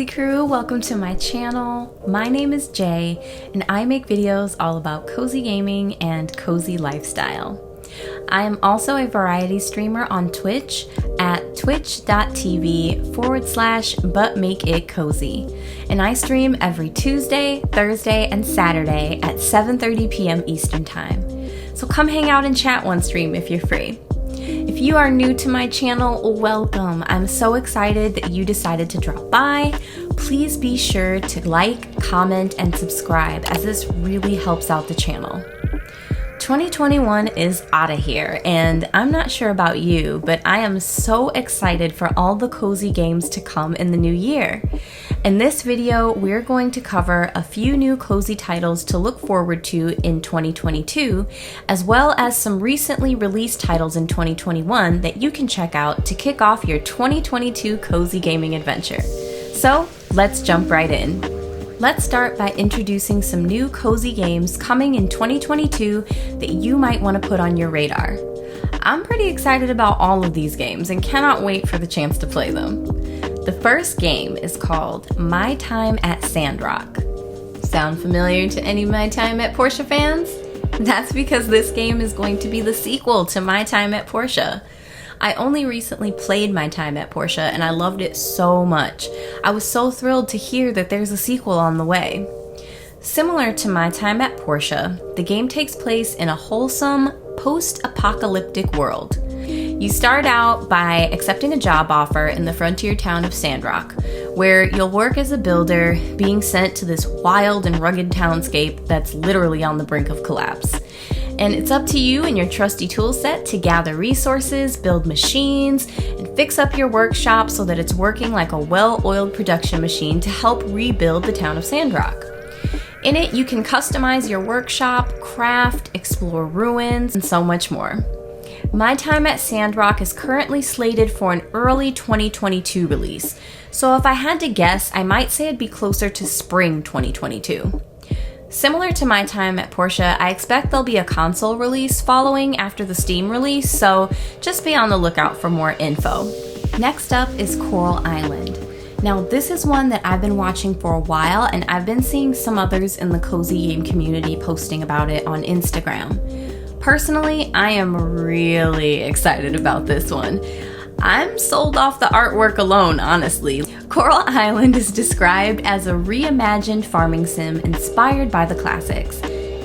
Cozy Crew, welcome to my channel. My name is Jay, and I make videos all about cozy gaming and cozy lifestyle. I am also a variety streamer on Twitch at twitch.tv/butmakeitcozy. And I stream every Tuesday, Thursday, and Saturday at 7:30 p.m. Eastern Time. So come hang out and chat one stream if you're free. If you are new to my channel, welcome. I'm so excited that you decided to drop by. Please be sure to like, comment, and subscribe as this really helps out the channel. 2021 is out of here, and I'm not sure about you, but I am so excited for all the cozy games to come in the new year. In this video, we're going to cover a few new cozy titles to look forward to in 2022, as well as some recently released titles in 2021 that you can check out to kick off your 2022 cozy gaming adventure. So let's jump right in. Let's start by introducing some new cozy games coming in 2022 that you might want to put on your radar. I'm pretty excited about all of these games and cannot wait for the chance to play them. The first game is called My Time at Sandrock. Sound familiar to any My Time at Portia fans? That's because this game is going to be the sequel to My Time at Portia. I only recently played My Time at Portia and I loved it so much. I was so thrilled to hear that there's a sequel on the way. Similar to My Time at Portia, the game takes place in a wholesome, post-apocalyptic world. You start out by accepting a job offer in the frontier town of Sandrock, where you'll work as a builder, being sent to this wild and rugged townscape that's literally on the brink of collapse. And it's up to you and your trusty tool set to gather resources, build machines, and fix up your workshop so that it's working like a well-oiled production machine to help rebuild the town of Sandrock. In it, you can customize your workshop, craft, explore ruins, and so much more. My Time at Sandrock is currently slated for an early 2022 release, so if I had to guess, I might say it'd be closer to spring 2022. Similar to My Time at Portia, I expect there'll be a console release following after the Steam release, so just be on the lookout for more info. Next up is Coral Island. Now, this is one that I've been watching for a while, and I've been seeing some others in the cozy game community posting about it on Instagram. Personally, I am really excited about this one. I'm sold off the artwork alone, honestly. Coral Island is described as a reimagined farming sim inspired by the classics.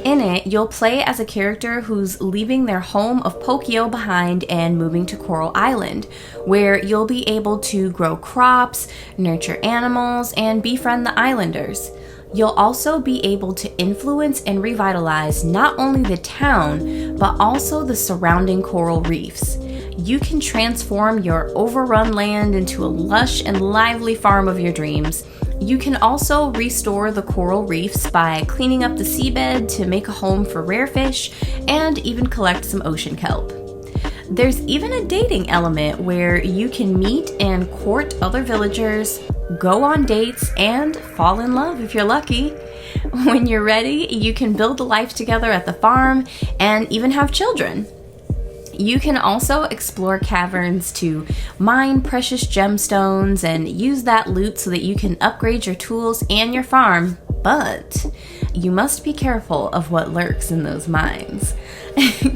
In it, you'll play as a character who's leaving their home of Pokio behind and moving to Coral Island, where you'll be able to grow crops, nurture animals, and befriend the islanders. You'll also be able to influence and revitalize not only the town, but also the surrounding coral reefs. You can transform your overrun land into a lush and lively farm of your dreams. You can also restore the coral reefs by cleaning up the seabed to make a home for rare fish and even collect some ocean kelp. There's even a dating element where you can meet and court other villagers, go on dates, and fall in love if you're lucky. When you're ready, you can build a life together at the farm and even have children. You can also explore caverns to mine precious gemstones and use that loot so that you can upgrade your tools and your farm, but you must be careful of what lurks in those mines.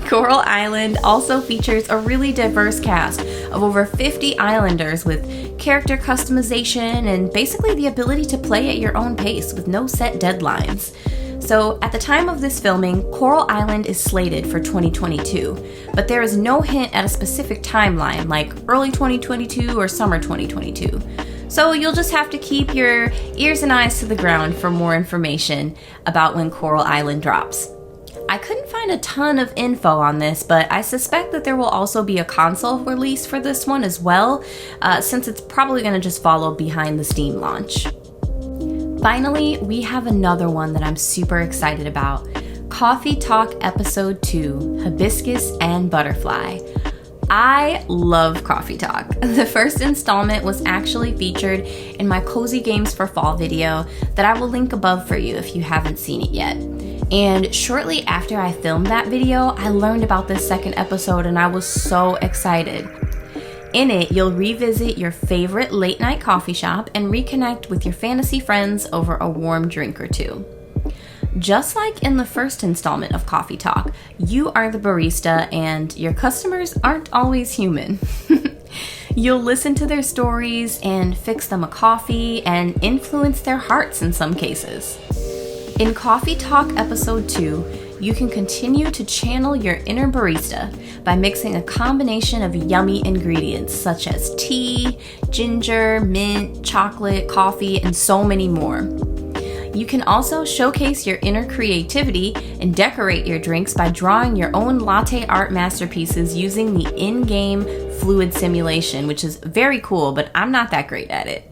Coral Island also features a really diverse cast of over 50 islanders with character customization and basically the ability to play at your own pace with no set deadlines. So at the time of this filming, Coral Island is slated for 2022, but there is no hint at a specific timeline like early 2022 or summer 2022. So you'll just have to keep your ears and eyes to the ground for more information about when Coral Island drops. I couldn't find a ton of info on this, but I suspect that there will also be a console release for this one as well, since it's probably going to just follow behind the Steam launch. Finally, we have another one that I'm super excited about. Coffee Talk Episode 2, Hibiscus and Butterfly. I love Coffee Talk. The first installment was actually featured in my Cozy Games for Fall video that I will link above for you if you haven't seen it yet. And shortly after I filmed that video, I learned about this second episode and I was so excited. In it, you'll revisit your favorite late night coffee shop and reconnect with your fantasy friends over a warm drink or two. Just like in the first installment of Coffee Talk, you are the barista and your customers aren't always human. You'll listen to their stories and fix them a coffee and influence their hearts in some cases. In Coffee Talk Episode 2, you can continue to channel your inner barista by mixing a combination of yummy ingredients such as tea, ginger, mint, chocolate, coffee, and so many more. You can also showcase your inner creativity and decorate your drinks by drawing your own latte art masterpieces using the in-game fluid simulation, which is very cool, but I'm not that great at it.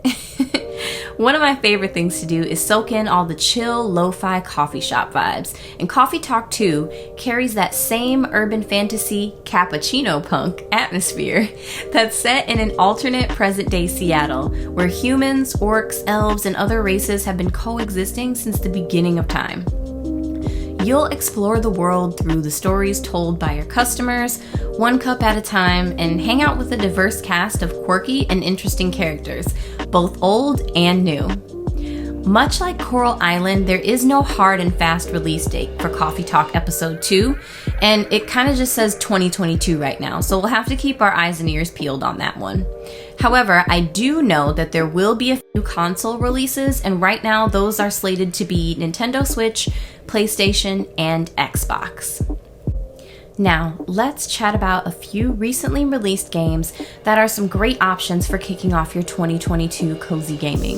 One of my favorite things to do is soak in all the chill, lo-fi coffee shop vibes, and Coffee Talk 2 carries that same urban fantasy cappuccino punk atmosphere that's set in an alternate present-day Seattle, where humans, orcs, elves, and other races have been coexisting since the beginning of time. You'll explore the world through the stories told by your customers, one cup at a time, and hang out with a diverse cast of quirky and interesting characters, both old and new. Much like Coral Island, there is no hard and fast release date for Coffee Talk Episode 2, and it kind of just says 2022 right now, so we'll have to keep our eyes and ears peeled on that one. However, I do know that there will be a few console releases, and right now those are slated to be Nintendo Switch, PlayStation, and Xbox. Now, let's chat about a few recently released games that are some great options for kicking off your 2022 cozy gaming.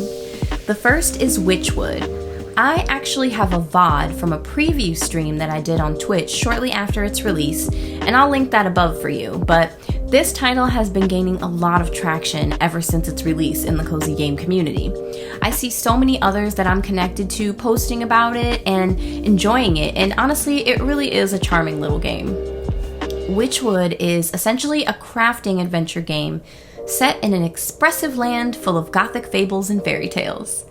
The first is Witchwood. I actually have a VOD from a preview stream that I did on Twitch shortly after its release, and I'll link that above for you, but this title has been gaining a lot of traction ever since its release in the cozy game community. I see so many others that I'm connected to posting about it and enjoying it, and honestly, it really is a charming little game. Witchwood is essentially a crafting adventure game set in an expressive land full of gothic fables and fairy tales.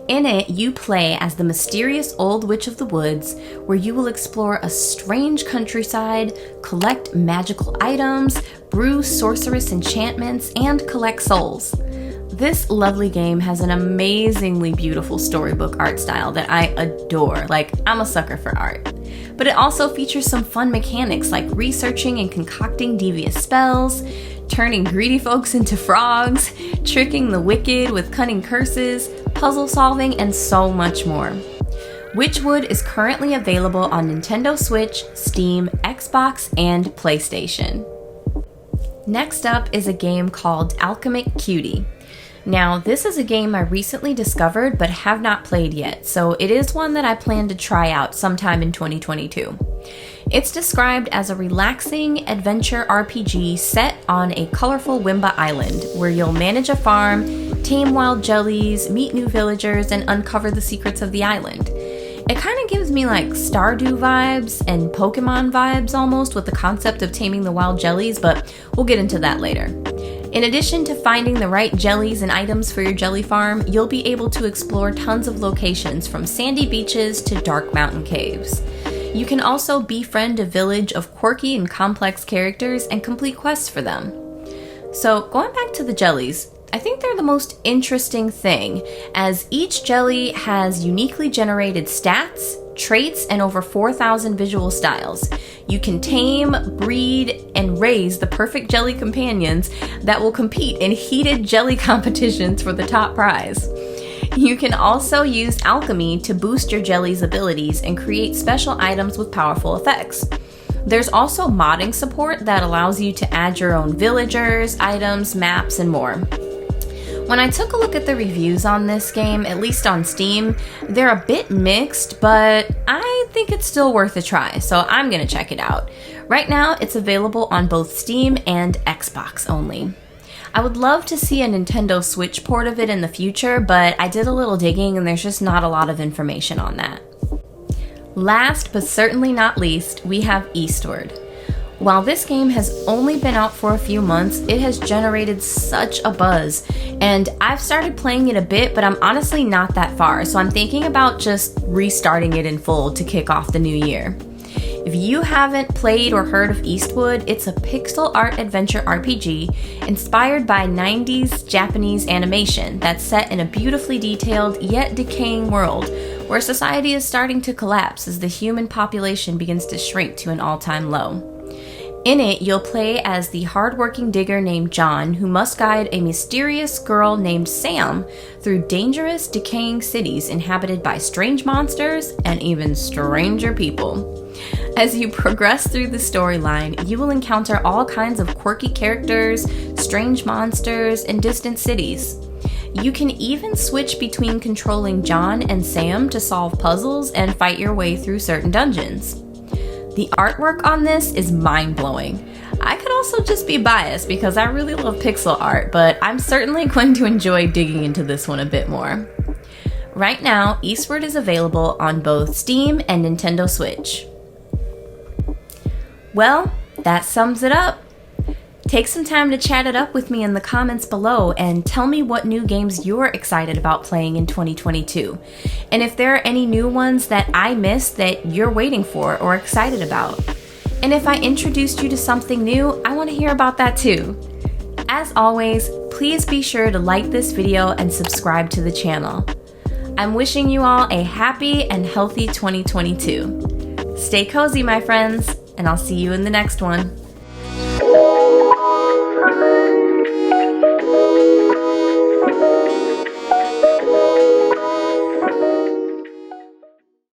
In it, you play as the mysterious old witch of the woods, where you will explore a strange countryside, collect magical items, brew sorcerous enchantments, and collect souls. This lovely game has an amazingly beautiful storybook art style that I adore. Like, I'm a sucker for art. But it also features some fun mechanics like researching and concocting devious spells, turning greedy folks into frogs, tricking the wicked with cunning curses, puzzle solving, and so much more. Witchwood is currently available on Nintendo Switch, Steam, Xbox, and PlayStation. Next up is a game called Alchemic Cutie. Now, this is a game I recently discovered but have not played yet, so it is one that I plan to try out sometime in 2022. It's described as a relaxing adventure RPG set on a colorful Wimba island, where you'll manage a farm, tame wild jellies, meet new villagers, and uncover the secrets of the island. It kind of gives me like Stardew vibes and Pokemon vibes almost, with the concept of taming the wild jellies, but we'll get into that later. In addition to finding the right jellies and items for your jelly farm, you'll be able to explore tons of locations from sandy beaches to dark mountain caves. You can also befriend a village of quirky and complex characters and complete quests for them. So, going back to the jellies, I think they're the most interesting thing, as each jelly has uniquely generated stats, traits, and over 4,000 visual styles. You can tame, breed, and raise the perfect jelly companions that will compete in heated jelly competitions for the top prize. You can also use alchemy to boost your jelly's abilities and create special items with powerful effects. There's also modding support that allows you to add your own villagers, items, maps, and more. When I took a look at the reviews on this game, at least on Steam, they're a bit mixed, but I think it's still worth a try, so I'm gonna check it out. Right now, it's available on both Steam and Xbox only. I would love to see a Nintendo Switch port of it in the future, but I did a little digging and there's just not a lot of information on that. Last but certainly not least, we have Eastward. While this game has only been out for a few months, it has generated such a buzz, and I've started playing it a bit, but I'm honestly not that far, so I'm thinking about just restarting it in full to kick off the new year. If you haven't played or heard of Eastwood, it's a pixel art adventure RPG inspired by 90s Japanese animation that's set in a beautifully detailed yet decaying world where society is starting to collapse as the human population begins to shrink to an all-time low. In it, you'll play as the hardworking digger named John, who must guide a mysterious girl named Sam through dangerous, decaying cities inhabited by strange monsters and even stranger people. As you progress through the storyline, you will encounter all kinds of quirky characters, strange monsters, and distant cities. You can even switch between controlling John and Sam to solve puzzles and fight your way through certain dungeons. The artwork on this is mind-blowing. I could also just be biased because I really love pixel art, but I'm certainly going to enjoy digging into this one a bit more. Right now, Eastward is available on both Steam and Nintendo Switch. Well, that sums it up. Take some time to chat it up with me in the comments below and tell me what new games you're excited about playing in 2022. And if there are any new ones that I missed that you're waiting for or excited about. And if I introduced you to something new, I want to hear about that too. As always, please be sure to like this video and subscribe to the channel. I'm wishing you all a happy and healthy 2022. Stay cozy, my friends, and I'll see you in the next one.